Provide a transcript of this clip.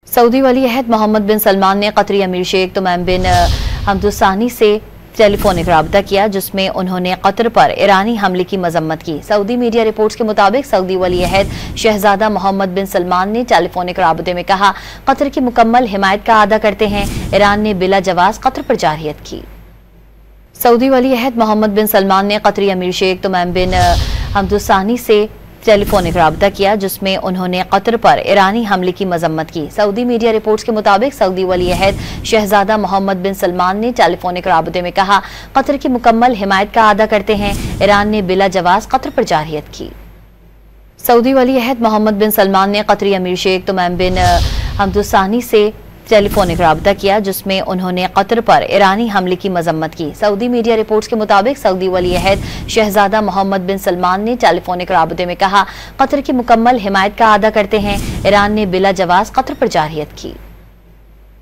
Saudi वली अहद मोहम्मद बिन सलमान ने कतरी अमीर शेख तमीम बिन हमद से टेलीफोनिक राब्ता किया, जिसमें उन्होंने कतर पर ईरानी हमले की मजम्मत की। सऊदी मीडिया रिपोर्ट्स के मुताबिक सऊदी वली अहद शहजादा मोहम्मद बिन सलमान ने टेलीफोनिक राब्ते में कहा, कतर की मुकम्मल हिमायत का अदा करते हैं। ईरान ने बिला जवाज कतर पर जारहियत की। सऊदी वली अहद मोहम्मद बिन सलमान ने कतरी अमीर शेख तमीम बिन हमद से टेलीफोनिक राब्ता किया, जिसमें उन्होंने कतर पर ईरानी हमले की मजम्मत की। सऊदी मीडिया रिपोर्ट्स के मुताबिक सऊदी वली अहद शहजादा मोहम्मद बिन सलमान ने टेलीफोनिक राब्ते में कहा, कतर की मुकम्मल हिमायत का अदा करते हैं। ईरान ने बिला जवाज कतर पर जारहियत की। सऊदी वली अहद मोहम्मद बिन सलमान ने कतरी अमीर शेख तमीम बिन हमद से टेलीफोनिक राब्ता किया, जिसमें उन्होंने कतर पर ईरानी हमले की मजम्मत की। सऊदी मीडिया रिपोर्ट्स के मुताबिक सऊदी वली अहद शहजादा मोहम्मद बिन सलमान ने टेलीफोनिक राब्ते में कहा, कतर की मुकम्मल हिमायत का अदा करते हैं। ईरान ने बिला जवाज कतर पर जारहियत की।